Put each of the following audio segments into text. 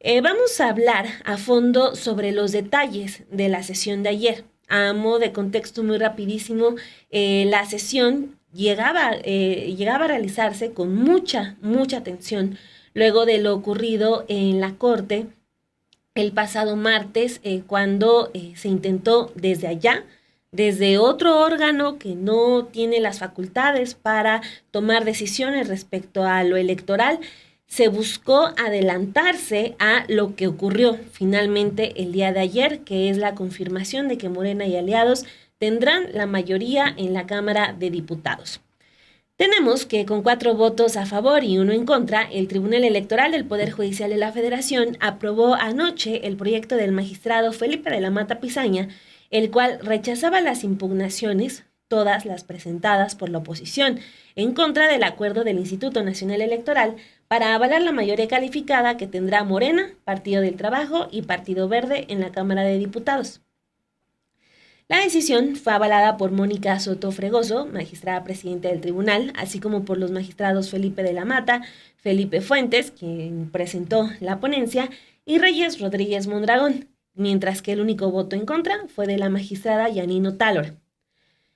Vamos a hablar a fondo sobre los detalles de la sesión de ayer. A modo de contexto muy rapidísimo, la sesión llegaba a realizarse con mucha tensión luego de lo ocurrido en la Corte el pasado martes, cuando se intentó desde allá, desde otro órgano que no tiene las facultades para tomar decisiones respecto a lo electoral, se buscó adelantarse a lo que ocurrió finalmente el día de ayer, que es la confirmación de que Morena y aliados tendrán la mayoría en la Cámara de Diputados. Tenemos que con 4 votos a favor y 1 en contra, el Tribunal Electoral del Poder Judicial de la Federación aprobó anoche el proyecto del magistrado Felipe de la Mata Pizaña, el cual rechazaba las impugnaciones, todas las presentadas por la oposición, en contra del acuerdo del Instituto Nacional Electoral para avalar la mayoría calificada que tendrá Morena, Partido del Trabajo y Partido Verde en la Cámara de Diputados. La decisión fue avalada por Mónica Soto Fregoso, magistrada presidenta del tribunal, así como por los magistrados Felipe de la Mata, Felipe Fuentes, quien presentó la ponencia, y Reyes Rodríguez Mondragón, mientras que el único voto en contra fue de la magistrada Yanino Tálora.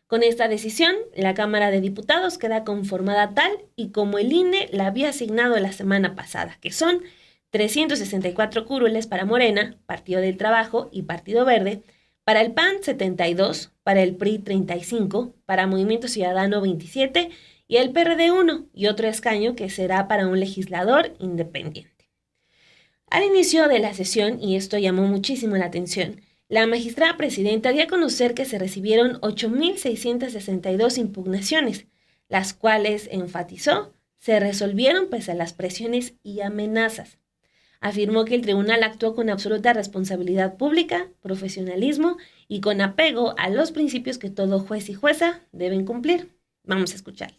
Con esta decisión, la Cámara de Diputados queda conformada tal y como el INE la había asignado la semana pasada, que son 364 curules para Morena, Partido del Trabajo y Partido Verde, para el PAN 72, para el PRI 35, para Movimiento Ciudadano 27 y el PRD 1 y otro escaño que será para un legislador independiente. Al inicio de la sesión, y esto llamó muchísimo la atención, la magistrada presidenta dio a conocer que se recibieron 8.662 impugnaciones, las cuales, enfatizó, se resolvieron pese a las presiones y amenazas. Afirmó que el tribunal actuó con absoluta responsabilidad pública, profesionalismo y con apego a los principios que todo juez y jueza deben cumplir. Vamos a escucharla.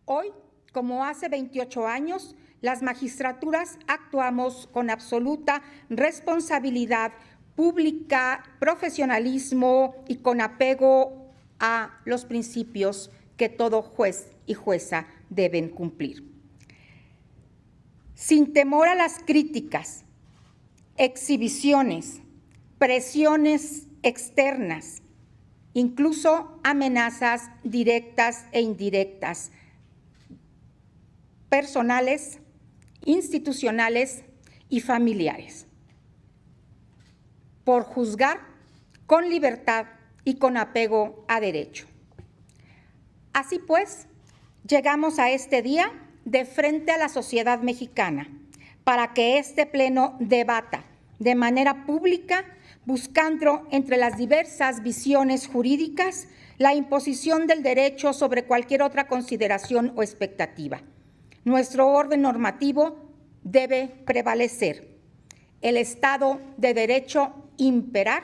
Hoy, como hace 28 años, las magistraturas actuamos con absoluta responsabilidad pública, profesionalismo y con apego a los principios que todo juez y jueza deben cumplir. Sin temor a las críticas, exhibiciones, presiones externas, incluso amenazas directas e indirectas, personales, institucionales y familiares, por juzgar con libertad y con apego a derecho. Así pues, llegamos a este día de frente a la sociedad mexicana para que este pleno debata de manera pública, buscando entre las diversas visiones jurídicas la imposición del derecho sobre cualquier otra consideración o expectativa. Nuestro orden normativo debe prevalecer, el Estado de Derecho imperar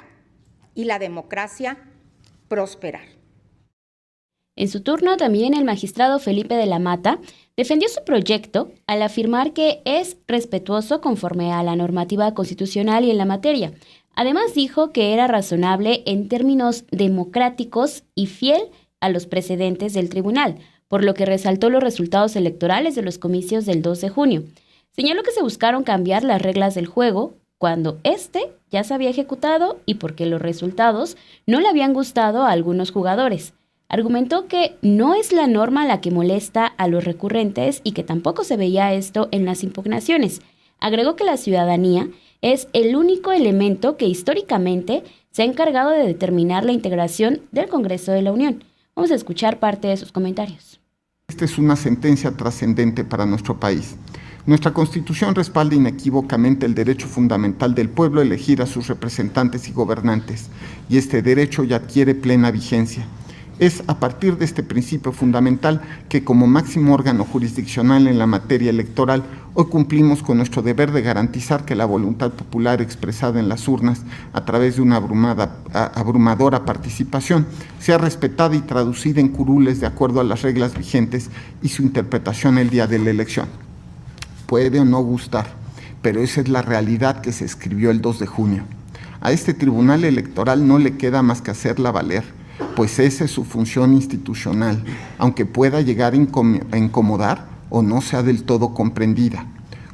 y la democracia prosperar. En su turno, también el magistrado Felipe de la Mata defendió su proyecto al afirmar que es respetuoso conforme a la normativa constitucional y en la materia. Además, dijo que era razonable en términos democráticos y fiel a los precedentes del tribunal, por lo que resaltó los resultados electorales de los comicios del 2 de junio. Señaló que se buscaron cambiar las reglas del juego cuando éste ya se había ejecutado y porque los resultados no le habían gustado a algunos jugadores. Argumentó que no es la norma la que molesta a los recurrentes y que tampoco se veía esto en las impugnaciones. Agregó que la ciudadanía es el único elemento que históricamente se ha encargado de determinar la integración del Congreso de la Unión. Vamos a escuchar parte de sus comentarios. Esta es una sentencia trascendente para nuestro país. Nuestra Constitución respalda inequívocamente el derecho fundamental del pueblo a elegir a sus representantes y gobernantes, y este derecho ya adquiere plena vigencia. Es a partir de este principio fundamental que como máximo órgano jurisdiccional en la materia electoral hoy cumplimos con nuestro deber de garantizar que la voluntad popular expresada en las urnas a través de una abrumadora participación sea respetada y traducida en curules de acuerdo a las reglas vigentes y su interpretación el día de la elección. Puede o no gustar, pero esa es la realidad que se escribió el 2 de junio. A este tribunal electoral no le queda más que hacerla valer, pues esa es su función institucional, aunque pueda llegar a incomodar o no sea del todo comprendida.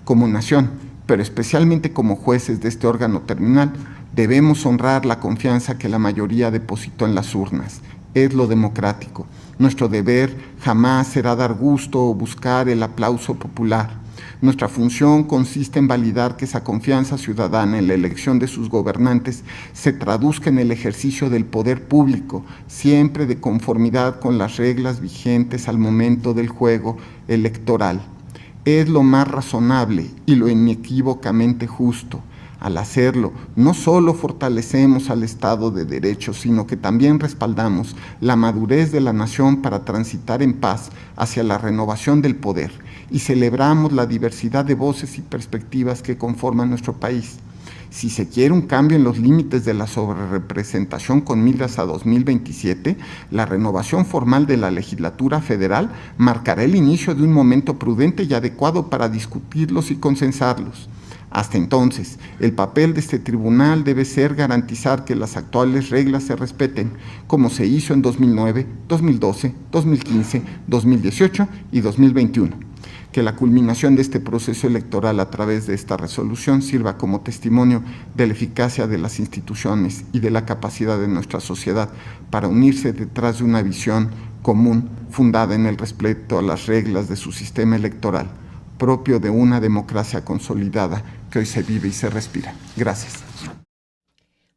Como nación, pero especialmente como jueces de este órgano terminal, debemos honrar la confianza que la mayoría depositó en las urnas. Es lo democrático. Nuestro deber jamás será dar gusto o buscar el aplauso popular. Nuestra función consiste en validar que esa confianza ciudadana en la elección de sus gobernantes se traduzca en el ejercicio del poder público, siempre de conformidad con las reglas vigentes al momento del juego electoral. Es lo más razonable y lo inequívocamente justo. Al hacerlo, no solo fortalecemos al Estado de Derecho, sino que también respaldamos la madurez de la nación para transitar en paz hacia la renovación del poder y celebramos la diversidad de voces y perspectivas que conforman nuestro país. Si se quiere un cambio en los límites de la sobrerepresentación con miras a 2027, la renovación formal de la legislatura federal marcará el inicio de un momento prudente y adecuado para discutirlos y consensarlos. Hasta entonces, el papel de este tribunal debe ser garantizar que las actuales reglas se respeten, como se hizo en 2009, 2012, 2015, 2018 y 2021. Que la culminación de este proceso electoral a través de esta resolución sirva como testimonio de la eficacia de las instituciones y de la capacidad de nuestra sociedad para unirse detrás de una visión común fundada en el respeto a las reglas de su sistema electoral, propio de una democracia consolidada que hoy se vive y se respira. Gracias.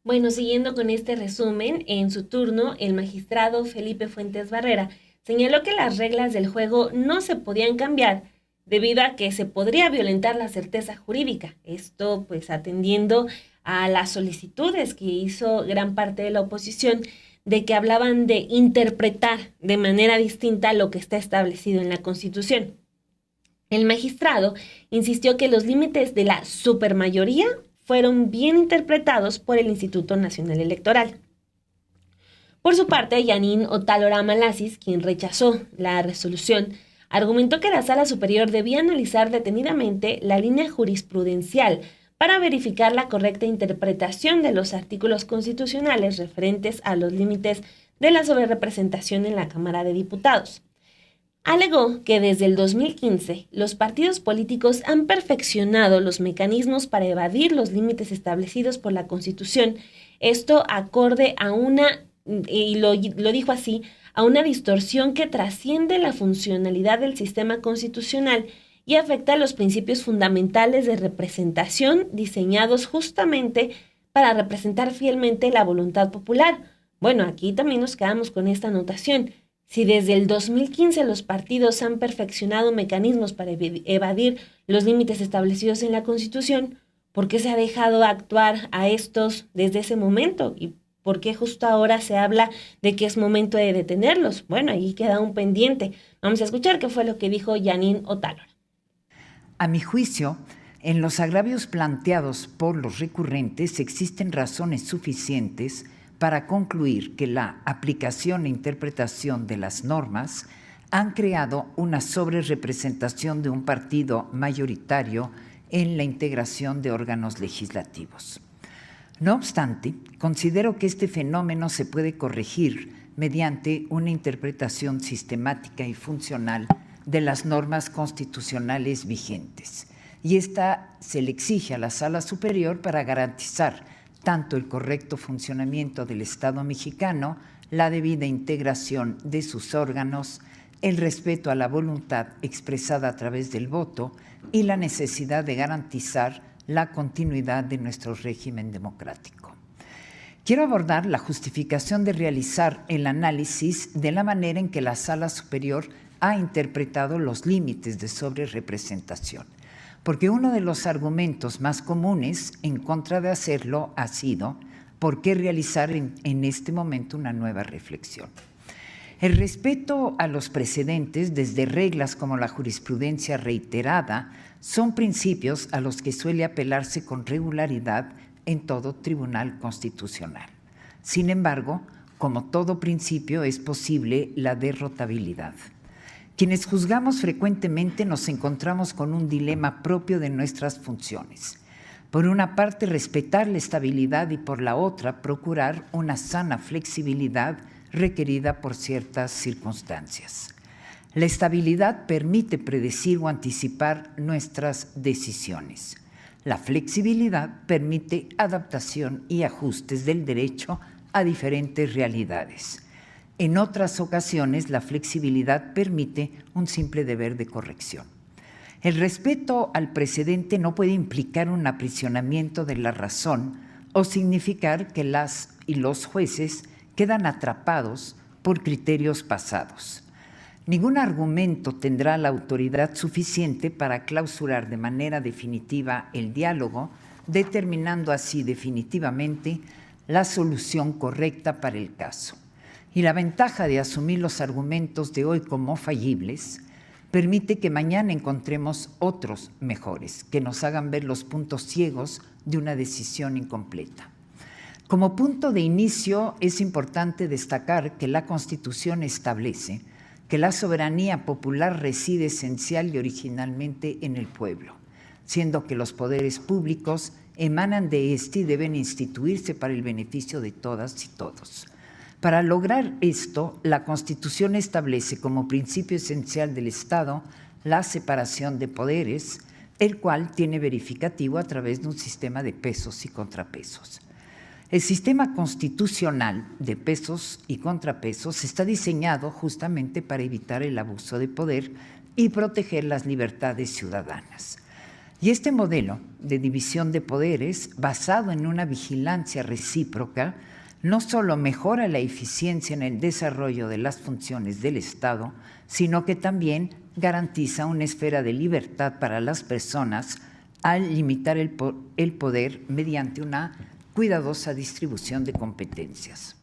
Bueno, siguiendo con este resumen, en su turno, el magistrado Felipe Fuentes Barrera señaló que las reglas del juego no se podían cambiar debido a que se podría violentar la certeza jurídica. Esto, pues, atendiendo a las solicitudes que hizo gran parte de la oposición de que hablaban de interpretar de manera distinta lo que está establecido en la Constitución. El magistrado insistió que los límites de la supermayoría fueron bien interpretados por el Instituto Nacional Electoral. Por su parte, Yanín Otálora Malasis, quien rechazó la resolución, argumentó que la Sala Superior debía analizar detenidamente la línea jurisprudencial para verificar la correcta interpretación de los artículos constitucionales referentes a los límites de la sobrerepresentación en la Cámara de Diputados. Alegó que desde el 2015 los partidos políticos han perfeccionado los mecanismos para evadir los límites establecidos por la Constitución, esto acorde a y lo dijo así, a una distorsión que trasciende la funcionalidad del sistema constitucional y afecta los principios fundamentales de representación diseñados justamente para representar fielmente la voluntad popular. Bueno, aquí también nos quedamos con esta anotación. Si desde el 2015 los partidos han perfeccionado mecanismos para evadir los límites establecidos en la Constitución, ¿por qué se ha dejado actuar a estos desde ese momento? ¿Y por qué justo ahora se habla de que es momento de detenerlos? Bueno, ahí queda un pendiente. Vamos a escuchar qué fue lo que dijo Yanín Otálora. A mi juicio, en los agravios planteados por los recurrentes existen razones suficientes para concluir que la aplicación e interpretación de las normas han creado una sobrerepresentación de un partido mayoritario en la integración de órganos legislativos. No obstante, considero que este fenómeno se puede corregir mediante una interpretación sistemática y funcional de las normas constitucionales vigentes, y esta se le exige a la Sala Superior para garantizar tanto el correcto funcionamiento del Estado mexicano, la debida integración de sus órganos, el respeto a la voluntad expresada a través del voto y la necesidad de garantizar la continuidad de nuestro régimen democrático. Quiero abordar la justificación de realizar el análisis de la manera en que la Sala Superior ha interpretado los límites de sobrerepresentación, porque uno de los argumentos más comunes en contra de hacerlo ha sido ¿por qué realizar en este momento una nueva reflexión? El respeto a los precedentes, desde reglas como la jurisprudencia reiterada, son principios a los que suele apelarse con regularidad en todo tribunal constitucional. Sin embargo, como todo principio, es posible la derrotabilidad. Quienes juzgamos frecuentemente nos encontramos con un dilema propio de nuestras funciones. Por una parte, respetar la estabilidad y por la otra, procurar una sana flexibilidad requerida por ciertas circunstancias. La estabilidad permite predecir o anticipar nuestras decisiones. La flexibilidad permite adaptación y ajustes del derecho a diferentes realidades. En otras ocasiones, la flexibilidad permite un simple deber de corrección. El respeto al precedente no puede implicar un aprisionamiento de la razón o significar que las y los jueces quedan atrapados por criterios pasados. Ningún argumento tendrá la autoridad suficiente para clausurar de manera definitiva el diálogo, determinando así definitivamente la solución correcta para el caso. Y la ventaja de asumir los argumentos de hoy como fallibles permite que mañana encontremos otros mejores, que nos hagan ver los puntos ciegos de una decisión incompleta. Como punto de inicio, es importante destacar que la Constitución establece que la soberanía popular reside esencial y originalmente en el pueblo, siendo que los poderes públicos emanan de éste y deben instituirse para el beneficio de todas y todos. Para lograr esto, la Constitución establece como principio esencial del Estado la separación de poderes, el cual tiene verificativo a través de un sistema de pesos y contrapesos. El sistema constitucional de pesos y contrapesos está diseñado justamente para evitar el abuso de poder y proteger las libertades ciudadanas. Y este modelo de división de poderes, basado en una vigilancia recíproca, no solo mejora la eficiencia en el desarrollo de las funciones del Estado, sino que también garantiza una esfera de libertad para las personas al limitar el poder mediante una cuidadosa distribución de competencias.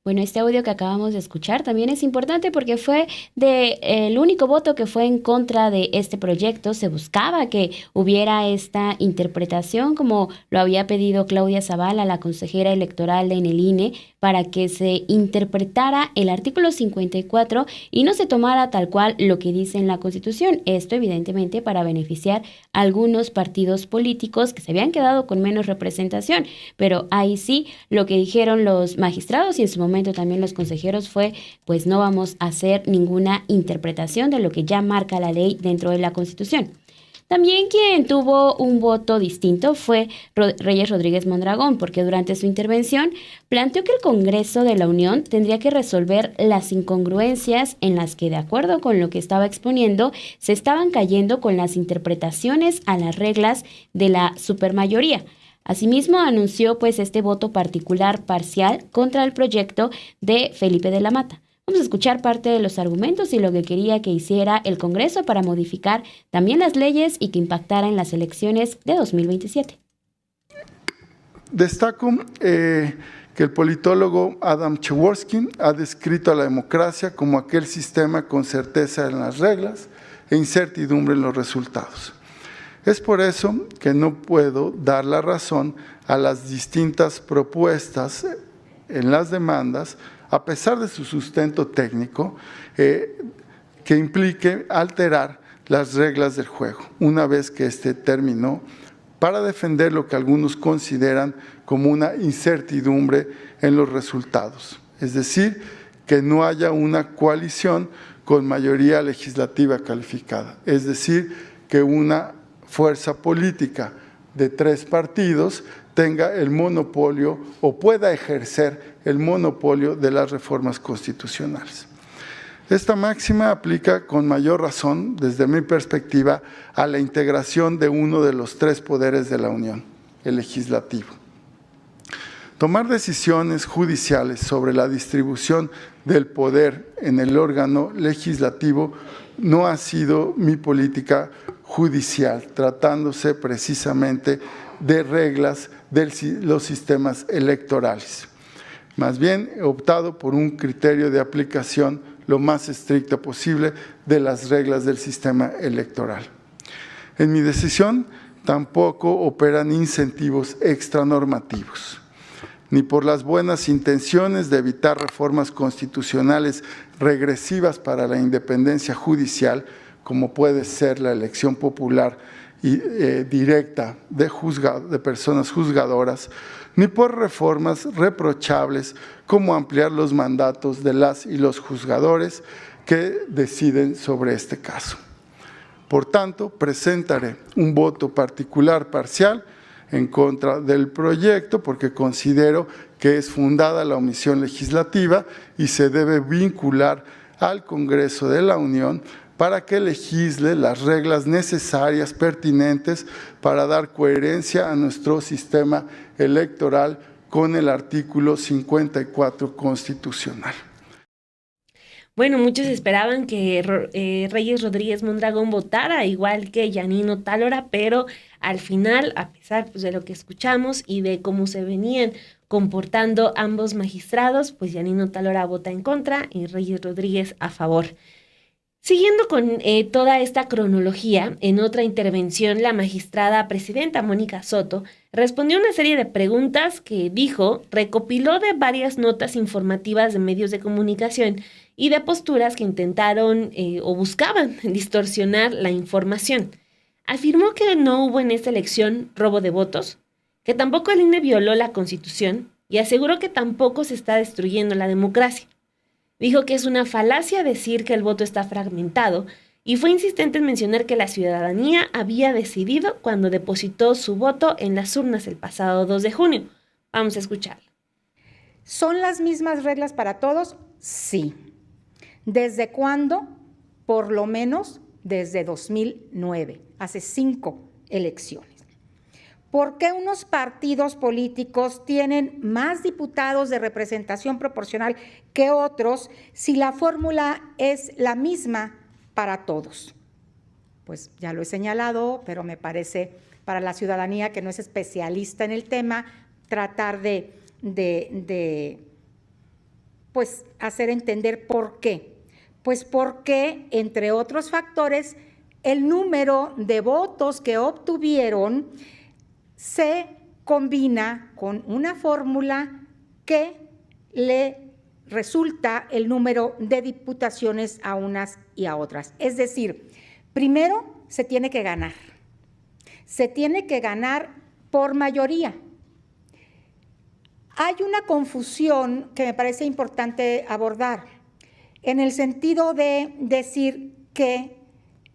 Bueno, este audio que acabamos de escuchar también es importante porque fue el único voto que fue en contra de este proyecto. Se buscaba que hubiera esta interpretación, como lo había pedido Claudia Zavala, la consejera electoral en el INE, para que se interpretara el artículo 54 y no se tomara tal cual lo que dice en la Constitución. Esto, evidentemente, para beneficiar a algunos partidos políticos que se habían quedado con menos representación. Pero ahí sí, lo que dijeron los magistrados y en su momento también los consejeros fue, pues no vamos a hacer ninguna interpretación de lo que ya marca la ley dentro de la Constitución. También quien tuvo un voto distinto fue Reyes Rodríguez Mondragón, porque durante su intervención planteó que el Congreso de la Unión tendría que resolver las incongruencias en las que, de acuerdo con lo que estaba exponiendo, se estaban cayendo con las interpretaciones a las reglas de la supermayoría. Asimismo, anunció pues este voto particular parcial contra el proyecto de Felipe de la Mata. Vamos a escuchar parte de los argumentos y lo que quería que hiciera el Congreso para modificar también las leyes y que impactara en las elecciones de 2027. Destaco que el politólogo Adam Przeworski ha descrito a la democracia como aquel sistema con certeza en las reglas e incertidumbre en los resultados. Es por eso que no puedo dar la razón a las distintas propuestas en las demandas, a pesar de su sustento técnico, que implique alterar las reglas del juego, una vez que este terminó, para defender lo que algunos consideran como una incertidumbre en los resultados. Es decir, que no haya una coalición con mayoría legislativa calificada. Es decir, que una fuerza política de 3 partidos tenga el monopolio o pueda ejercer el monopolio de las reformas constitucionales. Esta máxima aplica con mayor razón, desde mi perspectiva, a la integración de uno de los 3 poderes de la Unión, el legislativo. Tomar decisiones judiciales sobre la distribución del poder en el órgano legislativo no ha sido mi política judicial, tratándose precisamente de reglas de los sistemas electorales. Más bien, he optado por un criterio de aplicación lo más estricto posible de las reglas del sistema electoral. En mi decisión tampoco operan incentivos extranormativos, ni por las buenas intenciones de evitar reformas constitucionales regresivas para la independencia judicial, como puede ser la elección popular y directa de personas juzgadoras, ni por reformas reprochables como ampliar los mandatos de las y los juzgadores que deciden sobre este caso. Por tanto, presentaré un voto particular parcial en contra del proyecto porque considero que es fundada la omisión legislativa y se debe vincular al Congreso de la Unión para que legisle las reglas necesarias, pertinentes, para dar coherencia a nuestro sistema electoral con el artículo 54 constitucional. Bueno, muchos esperaban que Reyes Rodríguez Mondragón votara igual que Yanino Tálora, pero al final, a pesar pues, de lo que escuchamos y de cómo se venían comportando ambos magistrados, pues Yanino Tálora vota en contra y Reyes Rodríguez a favor. Siguiendo con toda esta cronología, en otra intervención, la magistrada presidenta Mónica Soto respondió una serie de preguntas que, dijo, recopiló de varias notas informativas de medios de comunicación y de posturas que intentaron o buscaban distorsionar la información. Afirmó que no hubo en esta elección robo de votos, que tampoco el INE violó la Constitución y aseguró que tampoco se está destruyendo la democracia. Dijo que es una falacia decir que el voto está fragmentado y fue insistente en mencionar que la ciudadanía había decidido cuando depositó su voto en las urnas el pasado 2 de junio. Vamos a escucharlo. ¿Son las mismas reglas para todos? Sí. ¿Desde cuándo? Por lo menos desde 2009, hace 5 elecciones. ¿Por qué unos partidos políticos tienen más diputados de representación proporcional que otros si la fórmula es la misma para todos? Pues ya lo he señalado, pero me parece para la ciudadanía que no es especialista en el tema, tratar de pues hacer entender por qué. Pues porque, entre otros factores, el número de votos que obtuvieron se combina con una fórmula que le resulta el número de diputaciones a unas y a otras. Es decir, primero se tiene que ganar. Se tiene que ganar por mayoría. Hay una confusión que me parece importante abordar, en el sentido de decir que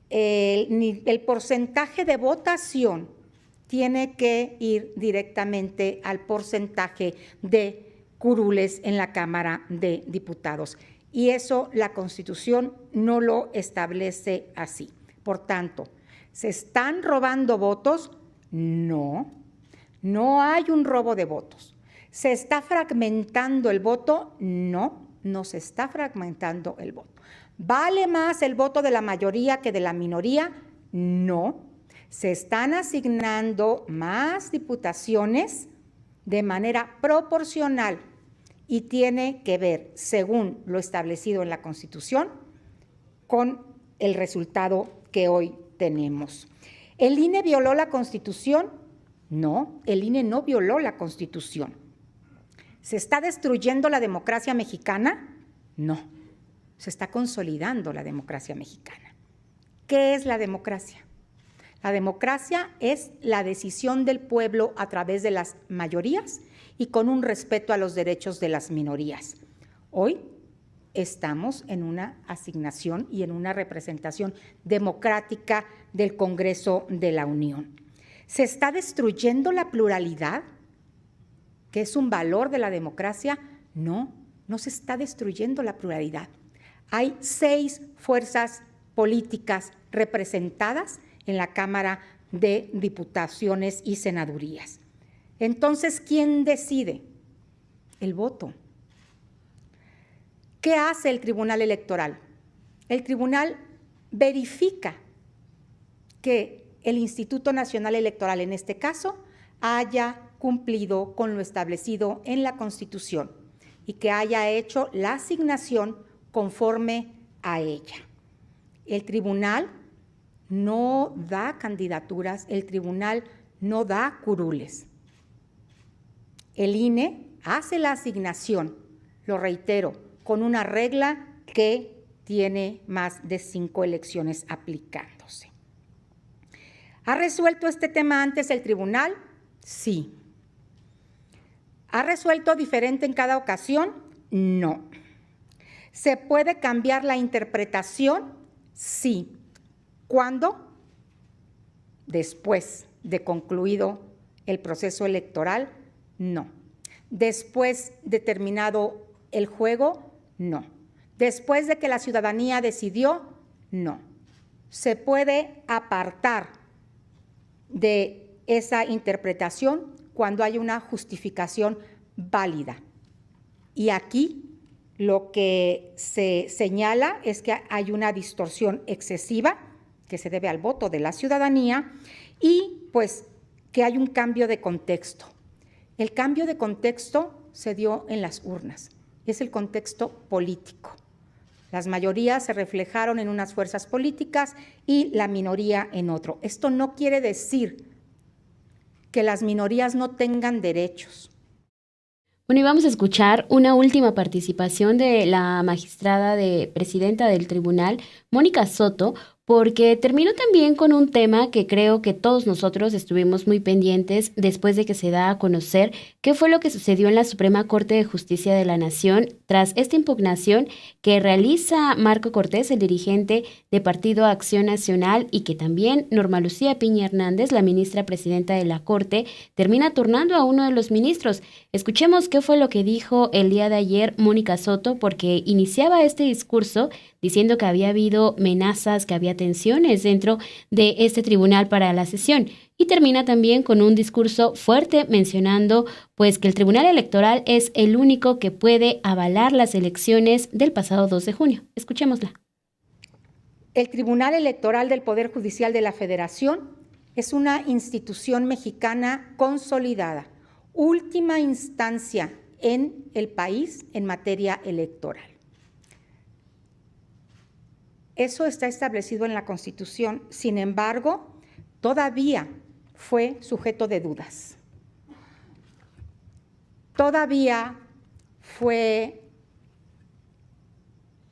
el porcentaje de votación tiene que ir directamente al porcentaje de curules en la Cámara de Diputados. Y eso la Constitución no lo establece así. Por tanto, ¿se están robando votos? No, no hay un robo de votos. ¿Se está fragmentando el voto? No, no se está fragmentando el voto. ¿Vale más el voto de la mayoría que de la minoría? No. Se están asignando más diputaciones de manera proporcional y tiene que ver, según lo establecido en la Constitución, con el resultado que hoy tenemos. ¿El INE violó la Constitución? No, el INE no violó la Constitución. ¿Se está destruyendo la democracia mexicana? No, se está consolidando la democracia mexicana. ¿Qué es la democracia? La democracia es la decisión del pueblo a través de las mayorías y con un respeto a los derechos de las minorías. Hoy estamos en una asignación y en una representación democrática del Congreso de la Unión. ¿Se está destruyendo la pluralidad, que es un valor de la democracia? No, no se está destruyendo la pluralidad. Hay 6 fuerzas políticas representadas en la Cámara de Diputaciones y Senadurías. Entonces, ¿quién decide? El voto. ¿Qué hace el Tribunal Electoral? El Tribunal verifica que el Instituto Nacional Electoral, en este caso, haya cumplido con lo establecido en la Constitución y que haya hecho la asignación conforme a ella. El Tribunal no da candidaturas, el Tribunal no da curules. El INE hace la asignación, lo reitero, con una regla que tiene más de 5 elecciones aplicándose. ¿Ha resuelto este tema antes el Tribunal? Sí. ¿Ha resuelto diferente en cada ocasión? No. ¿Se puede cambiar la interpretación? Sí. ¿Cuándo? después de concluido el proceso electoral, no. Después de terminado el juego, no. Después de que la ciudadanía decidió, no. Se puede apartar de esa interpretación cuando hay una justificación válida. Y aquí lo que se señala es que hay una distorsión excesiva que se debe al voto de la ciudadanía y pues que hay un cambio de contexto. El cambio de contexto se dio en las urnas, es el contexto político. Las mayorías se reflejaron en unas fuerzas políticas y la minoría en otro. Esto no quiere decir que las minorías no tengan derechos. Bueno, y vamos a escuchar una última participación de la magistrada presidenta del tribunal, Mónica Soto, porque terminó también con un tema que creo que todos nosotros estuvimos muy pendientes después de que se da a conocer qué fue lo que sucedió en la Suprema Corte de Justicia de la Nación tras esta impugnación que realiza Marco Cortés, el dirigente de Partido Acción Nacional, y que también Norma Lucía Piña Hernández, la ministra presidenta de la Corte, termina turnando a uno de los ministros. Escuchemos qué fue lo que dijo el día de ayer Mónica Soto, porque iniciaba este discurso diciendo que había habido amenazas, que había tensiones dentro de este tribunal para la sesión. Y termina también con un discurso fuerte mencionando pues que el Tribunal Electoral es el único que puede avalar las elecciones del pasado 2 de junio. Escuchémosla. El Tribunal Electoral del Poder Judicial de la Federación es una institución mexicana consolidada, última instancia en el país en materia electoral. Eso está establecido en la Constitución, sin embargo, todavía fue sujeto de dudas. Todavía fue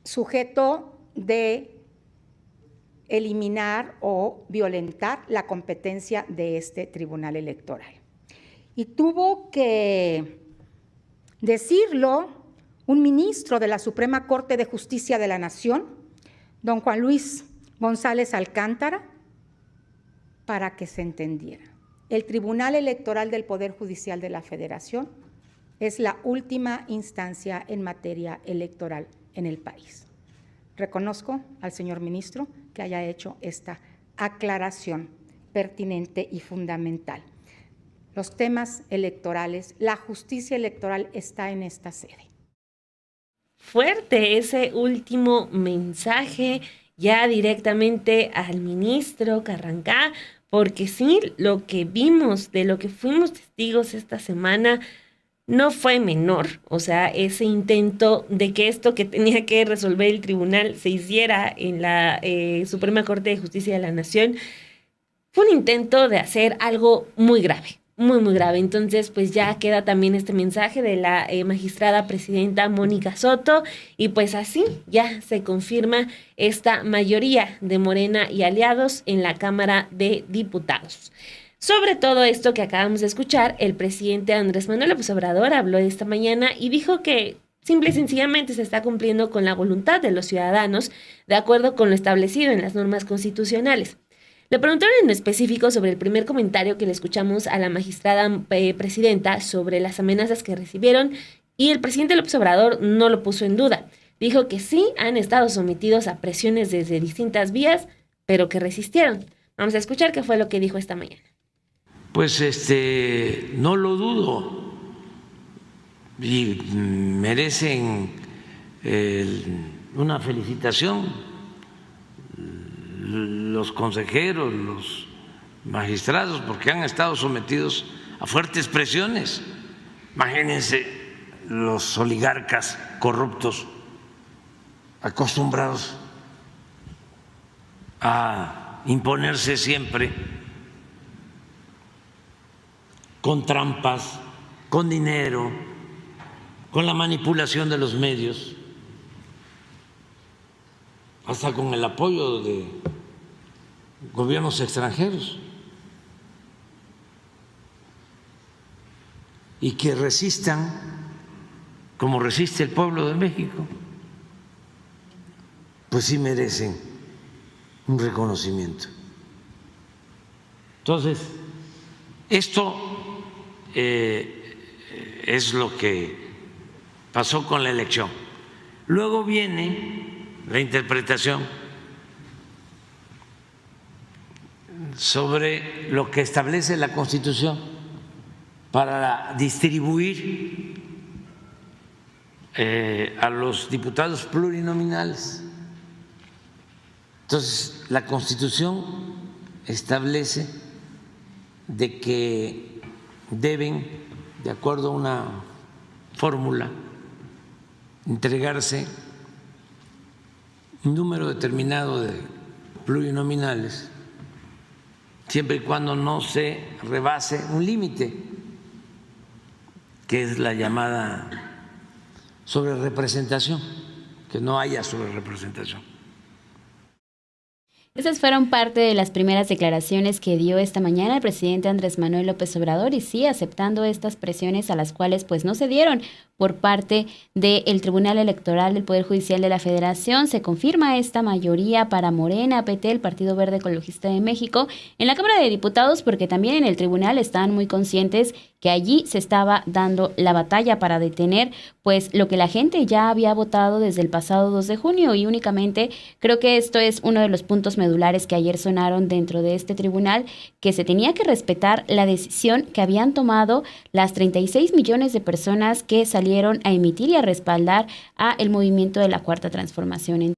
sujeto de eliminar o violentar la competencia de este tribunal electoral. Y tuvo que decirlo un ministro de la Suprema Corte de Justicia de la Nación, don Juan Luis González Alcántara, para que se entendiera. El Tribunal Electoral del Poder Judicial de la Federación es la última instancia en materia electoral en el país. Reconozco al señor ministro que haya hecho esta aclaración pertinente y fundamental. Los temas electorales, la justicia electoral está en esta sede. Fuerte ese último mensaje ya directamente al ministro Carrancá, porque sí, lo que vimos, de lo que fuimos testigos esta semana, no fue menor. O sea, ese intento de que esto que tenía que resolver el tribunal se hiciera en la Suprema Corte de Justicia de la Nación, fue un intento de hacer algo muy grave. Muy, muy grave. Entonces, pues ya queda también este mensaje de la magistrada presidenta Mónica Soto y pues así ya se confirma esta mayoría de Morena y aliados en la Cámara de Diputados. Sobre todo esto que acabamos de escuchar, el presidente Andrés Manuel López Obrador habló esta mañana y dijo que simple y sencillamente se está cumpliendo con la voluntad de los ciudadanos de acuerdo con lo establecido en las normas constitucionales. Le preguntaron en específico sobre el primer comentario que le escuchamos a la magistrada presidenta sobre las amenazas que recibieron y el presidente López Obrador no lo puso en duda. Dijo que sí han estado sometidos a presiones desde distintas vías, pero que resistieron. Vamos a escuchar qué fue lo que dijo esta mañana. Pues no lo dudo y merecen una felicitación los consejeros, los magistrados, porque han estado sometidos a fuertes presiones. Imagínense los oligarcas corruptos acostumbrados a imponerse siempre con trampas, con dinero, con la manipulación de los medios, hasta con el apoyo de gobiernos extranjeros, y que resistan como resiste el pueblo de México, pues sí merecen un reconocimiento. Entonces, esto es lo que pasó con la elección. Luego viene la interpretación sobre lo que establece la Constitución para distribuir a los diputados plurinominales. Entonces, la Constitución establece de que deben, de acuerdo a una fórmula, entregarse un número determinado de plurinominales, siempre y cuando no se rebase un límite, que es la llamada sobrerepresentación, que no haya sobrerepresentación. Esas fueron parte de las primeras declaraciones que dio esta mañana el presidente Andrés Manuel López Obrador, y sí, aceptando estas presiones a las cuales pues no se dieron por parte del Tribunal Electoral del Poder Judicial de la Federación. Se confirma esta mayoría para Morena, PT, el Partido Verde Ecologista de México, en la Cámara de Diputados, porque también en el tribunal están muy conscientes que allí se estaba dando la batalla para detener pues lo que la gente ya había votado desde el pasado 2 de junio, y únicamente creo que esto es uno de los puntos medulares que ayer sonaron dentro de este tribunal, que se tenía que respetar la decisión que habían tomado las 36 millones de personas que salieron a emitir y a respaldar a el movimiento de la Cuarta Transformación.